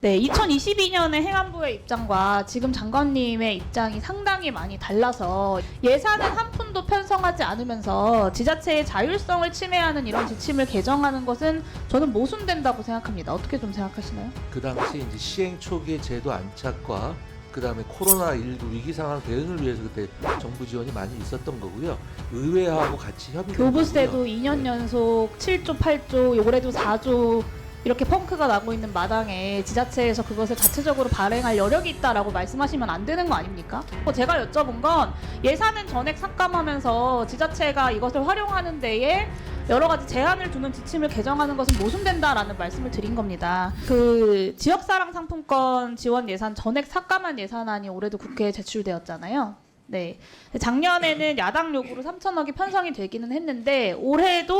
네, 2022년에 행안부의 입장과 지금 장관님의 입장이 상당히 많이 달라서 예산은 한 푼도 편성하지 않으면서 지자체의 자율성을 침해하는 이런 지침을 개정하는 것은 저는 모순된다고 생각합니다. 어떻게 좀 생각하시나요? 그 당시 이제 시행 초기의 제도 안착과 그다음에 코로나19 위기 상황 대응을 위해서 그때 정부 지원이 많이 있었던 거고요. 의회하고 같이 협의된 교부세도 거고요. 2년 연속 7조, 8조, 올해도 4조 이렇게 펑크가 나고 있는 마당에 지자체에서 그것을 자체적으로 발행할 여력이 있다라고 말씀하시면 안 되는 거 아닙니까? 제가 여쭤본 건 예산은 전액 삭감하면서 지자체가 이것을 활용하는 데에 여러 가지 제한을 두는 지침을 개정하는 것은 모순된다라는 말씀을 드린 겁니다. 그 지역사랑 상품권 지원 예산 전액 삭감한 예산안이 올해도 국회에 제출되었잖아요. 네. 작년에는 야당 요구로 3천억이 편성이 되기는 했는데 올해도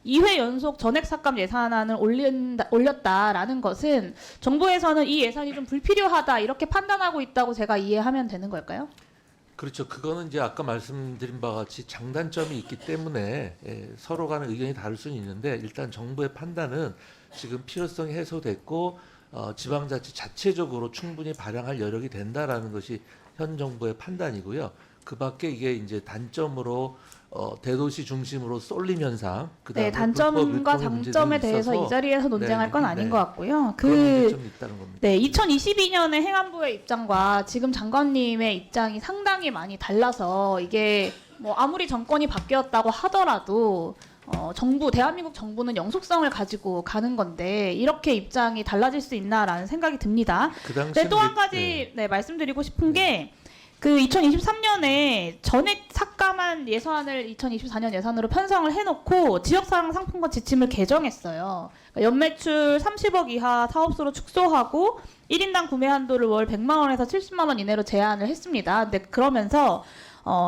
2회 연속 전액 삭감 예산안을 올렸다라는 것은 정부에서는 이 예산이 좀 불필요하다 이렇게 판단하고 있다고 제가 이해하면 되는 걸까요? 그렇죠. 그거는 이제 아까 말씀드린 바와 같이 장단점이 있기 때문에 서로 간의 의견이 다를 수는 있는데 일단 정부의 판단은 지금 필요성이 해소됐고 지방자치 자체적으로 충분히 발행할 여력이 된다라는 것이 현 정부의 판단이고요. 그 밖에 이게 이제 단점으로 대도시 중심으로 쏠림 현상, 네, 단점과 장점에 대해서 이 자리에서 논쟁할 건 아닌 것 같고요. 그런 문제점이 있다는 겁니다. 네, 2022년에 행안부의 입장과 지금 장관님의 입장이 상당히 많이 달라서 이게 뭐 아무리 정권이 바뀌었다고 하더라도 대한민국 정부는 영속성을 가지고 가는 건데 이렇게 입장이 달라질 수 있나라는 생각이 듭니다. 그 당시 또 한 가지 말씀드리고 싶은 게 그 2023년에 전액 삭감한 예산을 2024년 예산으로 편성을 해놓고 지역사랑 상품권 지침을 개정했어요. 그러니까 연매출 30억 이하 사업소로 축소하고 1인당 구매 한도를 월 100만 원에서 70만 원 이내로 제한을 했습니다. 근데 그러면서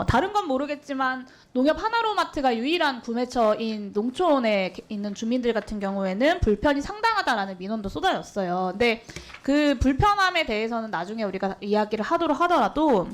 다른 건 모르겠지만 농협 하나로마트가 유일한 구매처인 농촌에 있는 주민들 같은 경우에는 불편이 상당하다라는 민원도 쏟아졌어요. 근데 그 불편함에 대해서는 나중에 우리가 이야기를 하도록 하더라도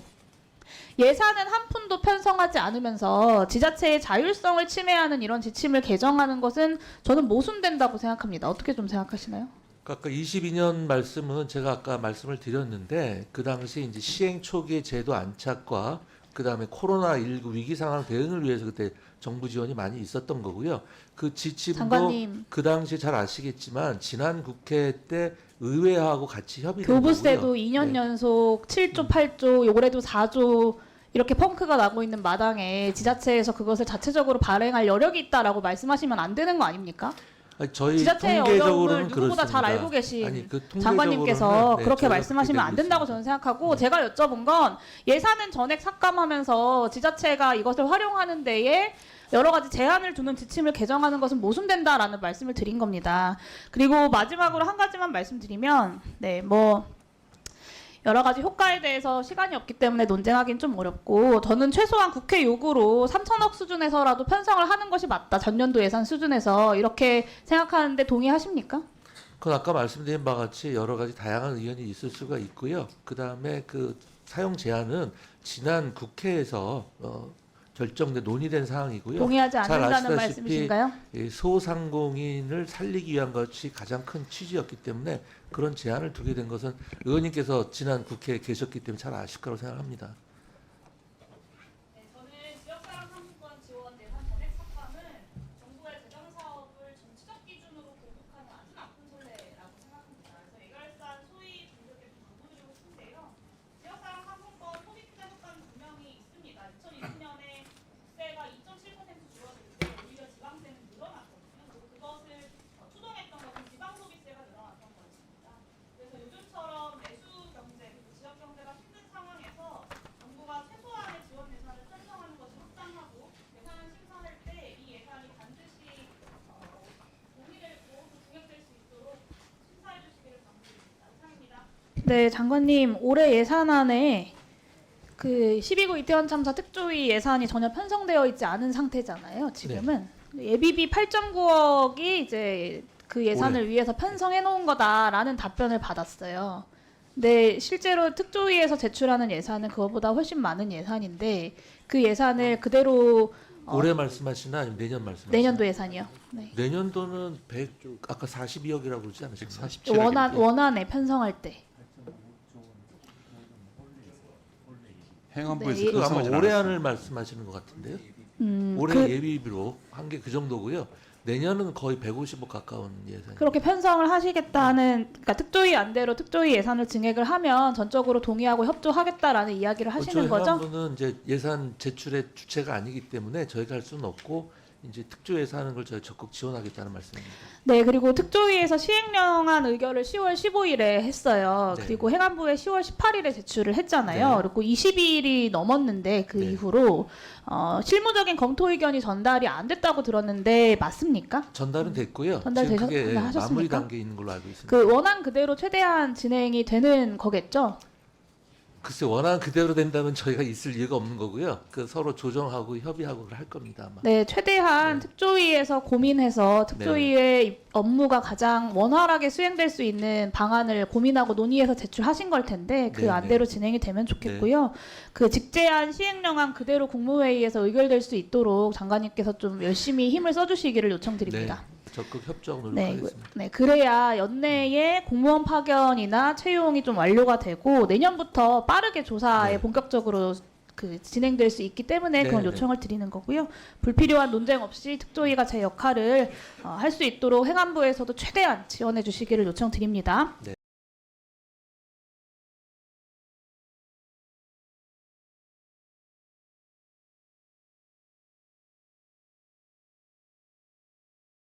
예산은 한 푼도 편성하지 않으면서 지자체의 자율성을 침해하는 이런 지침을 개정하는 것은 저는 모순된다고 생각합니다. 어떻게 좀 생각하시나요? 아까 22년 말씀은 제가 아까 말씀을 드렸는데 그 당시 이제 시행 초기의 제도 안착과 그다음에 코로나19 위기 상황 대응을 위해서 그때 정부 지원이 많이 있었던 거고요. 그 지침도 장관님. 그 당시 잘 아시겠지만 지난 국회 때 의회하고 같이 협의된 거고요. 교부세도 2년 연속 7조, 8조, 올해도 4조 이렇게 펑크가 나고 있는 마당에 지자체에서 그것을 자체적으로 발행할 여력이 있다라고 말씀하시면 안 되는 거 아닙니까? 저희 지자체의 어려움을 누구보다 잘 알고 계신 장관님께서 그렇게 말씀하시면 안 된다고 저는 생각하고 제가 여쭤본 건 예산은 전액 삭감하면서 지자체가 이것을 활용하는 데에 여러 가지 제한을 두는 지침을 개정하는 것은 모순된다라는 말씀을 드린 겁니다. 그리고 마지막으로 한 가지만 말씀드리면 여러 가지 효과에 대해서 시간이 없기 때문에 논쟁하기는 좀 어렵고 저는 최소한 국회 요구로 3천억 수준에서라도 편성을 하는 것이 맞다. 전년도 예산 수준에서 이렇게 생각하는데 동의하십니까? 그건 아까 말씀드린 바와 같이 여러 가지 다양한 의견이 있을 수가 있고요. 그다음에 그 사용 제한은 지난 국회에서 결정돼 논의된 사항이고요. 동의하지 잘 않는다는 아시다시피 말씀이신가요? 소상공인을 살리기 위한 것이 가장 큰 취지였기 때문에 그런 제한을 두게 된 것은 의원님께서 지난 국회에 계셨기 때문에 잘 아실 거라고 생각합니다. 네, 저는 지역사랑 상품권 지원 예산 전액 삭감은 정부의 재정 사업을 정치적 기준으로 보복하는 아주 나쁜 선례라고 생각합니다. 그래서 예결산 소위 분들께 당부드리고 싶은데요. 지역사랑 상품권 소비 투자 효과는 분명히 있습니다. 2020년에 국세가 2.7% 줄어들 때 오히려 지방세는 늘어났거든요. 그리고 그것을 추동했던 것은 지방소비세가 늘어났던 것입니다. 그래서 요즘처럼 내수 경제 그리고 지역 경제가 힘든 상황에서 정부가 최소한의 지원 예산을 편성하는 것이 합당하고 예산을 심사할 때 이 예산이 반드시 동의를 모두 중역될 수 있도록 심사해 주시기를 당부드립니다. 이상입니다. 네, 장관님 올해 예산안에 그 12구 이태원 참사 특조위 예산이 전혀 편성되어 있지 않은 상태잖아요. 지금은 예비비 8.9억이 이제 그 예산을 위해서 편성해 놓은 거다라는 답변을 받았어요. 근데 실제로 특조위에서 제출하는 예산은 그거보다 훨씬 많은 예산인데 그 예산을 그대로 올해 말씀하시나 아니면 내년 말씀하시나? 내년도 예산이요. 네. 내년도는 100 아까 42억이라고 그러지 않으셨나요? 147 원안에 편성할 때. 행안부에서 네, 그 아마 편성하지 올해안을 않았어요. 말씀하시는 것 같은데요. 음, 올해 예비비로 한 게 그 정도고요. 내년은 거의 150억 가까운 예산. 그렇게 편성을 하시겠다는, 그러니까 특조위 안대로 특조위 예산을 증액을 하면 전적으로 동의하고 협조하겠다라는 이야기를 하시는 거죠? 행안부는 이제 예산 제출의 주체가 아니기 때문에 저희가 할 수는 없고 이제 특조 예산하는 걸 저희 적극 지원하겠다는 말씀입니다. 네, 그리고 특조위에서 시행령안 의결을 10월 15일에 했어요. 네. 그리고 행안부에 10월 18일에 제출을 했잖아요. 네. 그리고 20일이 넘었는데 그 네. 이후로 실무적인 검토 의견이 전달이 안 됐다고 들었는데 맞습니까? 전달은 됐고요. 전달 지금 그게 하셨습니까? 마무리 단계에 있는 걸로 알고 있습니다. 그 원안 그대로 최대한 진행이 되는 거겠죠? 글쎄 원안 그대로 된다면 저희가 있을 이유가 없는 거고요. 그 서로 조정하고 협의하고 할 겁니다 아마. 네, 최대한 네. 특조위에서 고민해서 특조위의 업무가 가장 원활하게 수행될 수 있는 방안을 고민하고 논의해서 제출하신 걸 텐데 그 네, 안대로 진행이 되면 좋겠고요. 그 직제한 시행령안 그대로 국무회의에서 의결될 수 있도록 장관님께서 좀 열심히 힘을 써주시기를 요청드립니다. 적극 협조 네, 노력하겠습니다. 네, 그래야 연내에 공무원 파견이나 채용이 좀 완료가 되고 내년부터 빠르게 조사에 네. 본격적으로 그 진행될 수 있기 때문에 그런 네, 요청을 드리는 거고요. 불필요한 논쟁 없이 특조위가 제 역할을 할 수 있도록 행안부에서도 최대한 지원해 주시기를 요청드립니다.